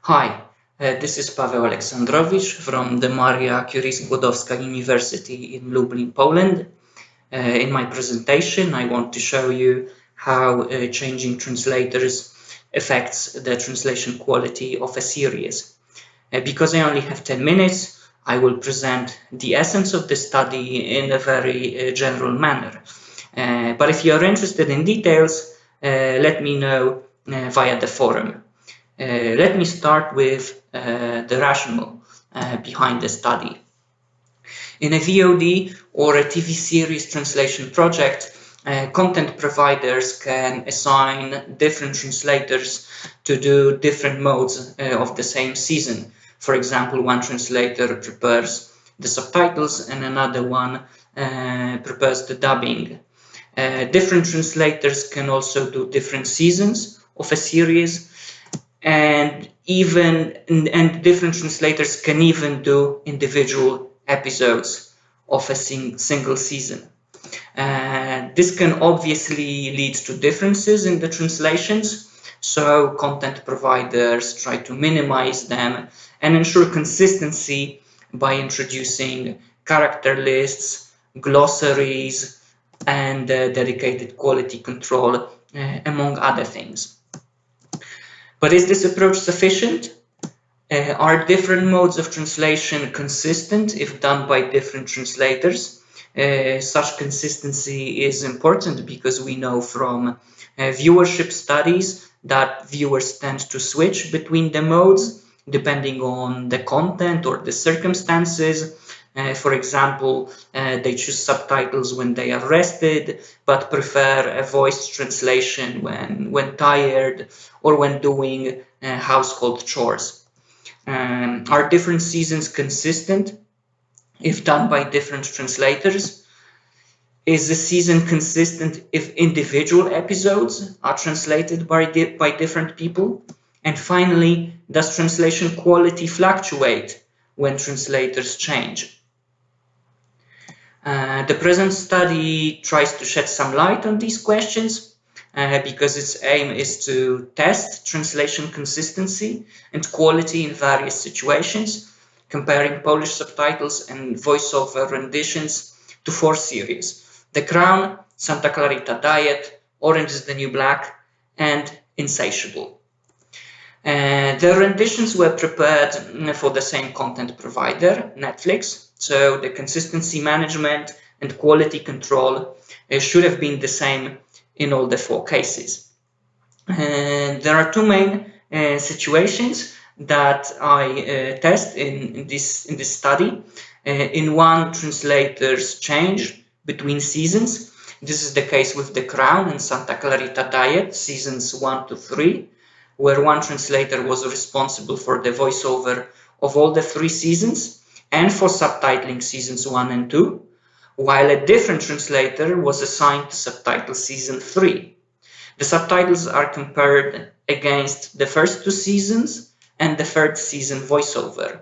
Hi, this is Pawel Aleksandrowicz from the Maria Curie Skłodowska University in Lublin, Poland. In my presentation, I want to show you how changing translators affects the translation quality of a series. Because I only have 10 minutes, I will present the essence of the study in a very general manner. But if you are interested in details, let me know via the forum. Let me start with the rationale behind the study. In a VOD or a TV series translation project, content providers can assign different translators to do different modes of the same season. For example, one translator prepares the subtitles and another one prepares the dubbing. Different translators can also do different seasons of a series, and different translators can even do individual episodes of a single season. This can obviously lead to differences in the translations, so content providers try to minimize them and ensure consistency by introducing character lists, glossaries, and dedicated quality control, among other things. But is this approach sufficient? Are different modes of translation consistent if done by different translators? Such consistency is important because we know from viewership studies that viewers tend to switch between the modes depending on the content or the circumstances. For example, they choose subtitles when they are rested, but prefer a voiced translation when tired or when doing household chores. Are different seasons consistent if done by different translators? Is the season consistent if individual episodes are translated by different people? And finally, does translation quality fluctuate when translators change? The present study tries to shed some light on these questions because its aim is to test translation consistency and quality in various situations, comparing Polish subtitles and voiceover renditions to 4 series: The Crown, Santa Clarita Diet, Orange is the New Black, and Insatiable. The renditions were prepared for the same content provider, Netflix, so the consistency management and quality control should have been the same in all the 4 cases. And there are 2 main situations that I test in this study. In one, translators change between seasons. This is the case with The Crown and Santa Clarita Diet, seasons 1 to 3, where one translator was responsible for the voiceover of all the 3 seasons and for subtitling seasons 1 and 2, while a different translator was assigned to subtitle season 3. The subtitles are compared against the first 2 seasons and the 3rd season voiceover.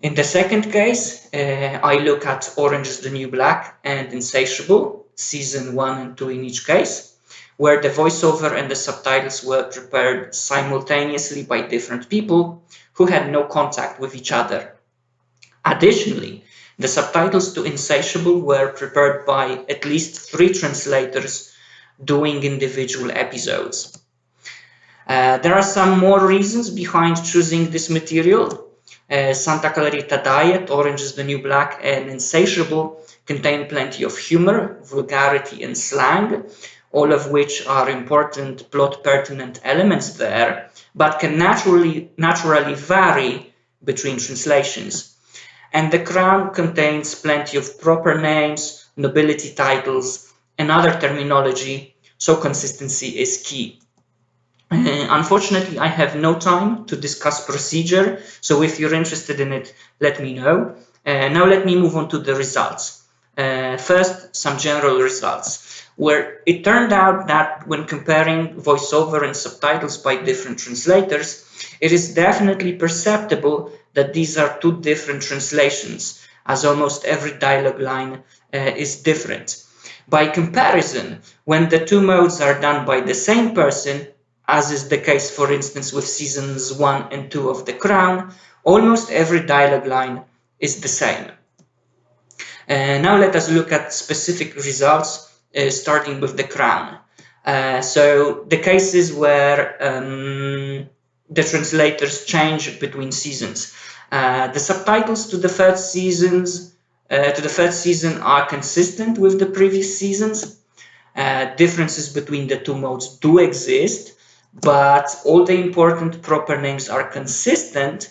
In the second case, I look at Orange is the New Black and Insatiable, season 1 and 2 in each case, where the voiceover and the subtitles were prepared simultaneously by different people who had no contact with each other. Additionally, the subtitles to Insatiable were prepared by at least 3 translators doing individual episodes. There are some more reasons behind choosing this material. Santa Clarita Diet, Orange is the New Black, and Insatiable contain plenty of humor, vulgarity, and slang, all of which are important plot-pertinent elements there, but can naturally vary between translations. And The Crown contains plenty of proper names, nobility titles, and other terminology, so consistency is key. Unfortunately, I have no time to discuss procedure, so if you're interested in it, let me know. Now let me move on to the results. First, some general results, where it turned out that when comparing voiceover and subtitles by different translators, it is definitely perceptible that these are 2 different translations, as almost every dialogue line is different. By comparison, when the 2 modes are done by the same person, as is the case, for instance, with seasons 1 and 2 of The Crown, almost every dialogue line is the same. Now let us look at specific results, starting with The Crown. So the cases where the translators change between seasons. The subtitles to the third season are consistent with the previous seasons. Differences between the two modes do exist, but all the important proper names are consistent,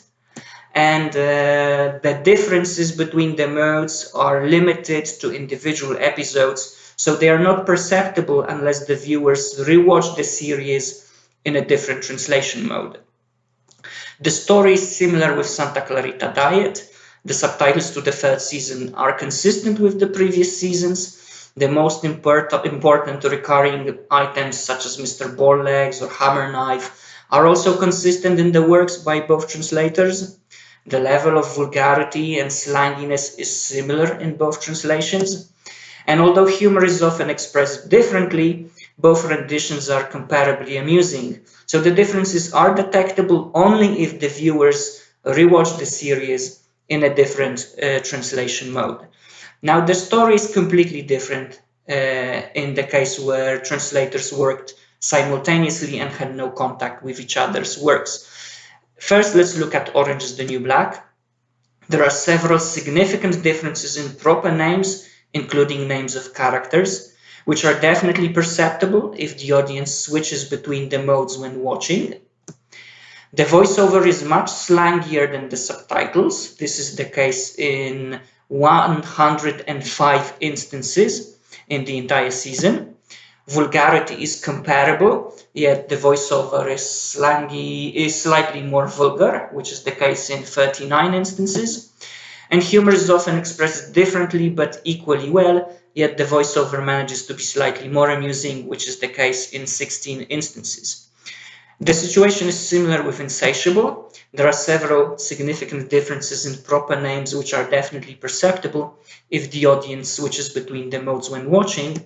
and the differences between the modes are limited to individual episodes, so they are not perceptible unless the viewers rewatch the series in a different translation mode. The story is similar with Santa Clarita Diet. The subtitles to the third season are consistent with the previous seasons. The most important recurring items, such as Mr. Borlegs or Hammer Knife, are also consistent in the works by both translators. The level of vulgarity and slanginess is similar in both translations. And although humor is often expressed differently, both renditions are comparably amusing. So the differences are detectable only if the viewers rewatch the series in a different translation mode. Now, the story is completely different in the case where translators worked simultaneously and had no contact with each other's works. First, let's look at Orange is the New Black. There are several significant differences in proper names, including names of characters, which are definitely perceptible if the audience switches between the modes when watching. The voiceover is much slangier than the subtitles. This is the case in 105 instances in the entire season. Vulgarity is comparable, yet the voiceover is slightly more vulgar, which is the case in 39 instances. And humor is often expressed differently but equally well, yet the voiceover manages to be slightly more amusing, which is the case in 16 instances. The situation is similar with Insatiable. There are several significant differences in proper names which are definitely perceptible if the audience switches between the modes when watching.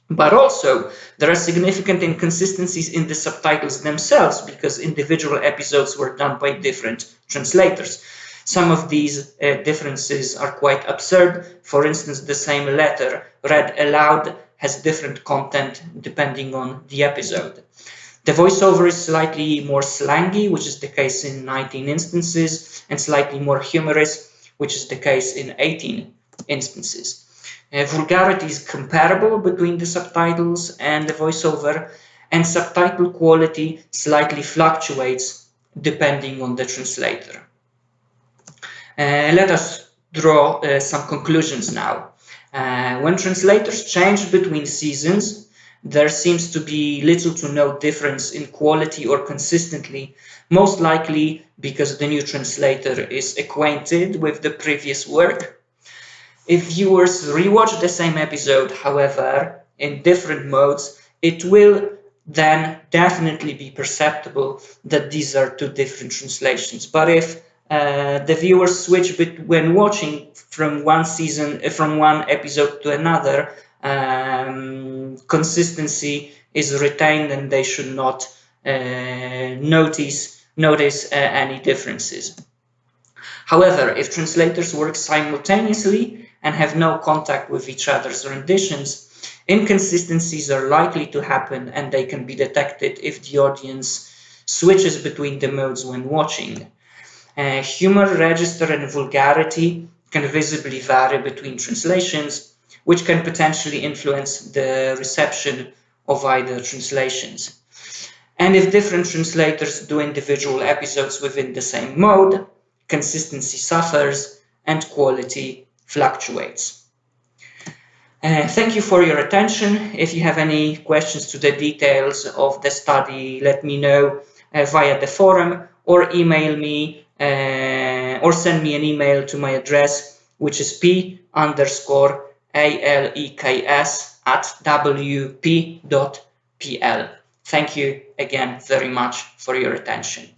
But also, there are significant inconsistencies in the subtitles themselves because individual episodes were done by different translators. Some of these differences are quite absurd. For instance, the same letter read aloud has different content depending on the episode. The voiceover is slightly more slangy, which is the case in 19 instances, and slightly more humorous, which is the case in 18 instances. Vulgarity is comparable between the subtitles and the voiceover, and subtitle quality slightly fluctuates depending on the translator. Let us draw some conclusions now. When translators change between seasons, there seems to be little to no difference in quality or consistency, most likely because the new translator is acquainted with the previous work. If viewers rewatch the same episode, however, in different modes, it will then definitely be perceptible that these are two different translations. But if the viewers switch when watching from one episode to another, consistency is retained and they should not notice any differences. However, if translators work simultaneously and have no contact with each other's renditions, inconsistencies are likely to happen and they can be detected if the audience switches between the modes when watching. Humor register and vulgarity can visibly vary between translations, which can potentially influence the reception of either translations. And if different translators do individual episodes within the same mode, consistency suffers and quality fluctuates. Thank you for your attention. If you have any questions to the details of the study, let me know via the forum or email me or send me an email to my address, which is p_aleks@wp.pl. Thank you again very much for your attention.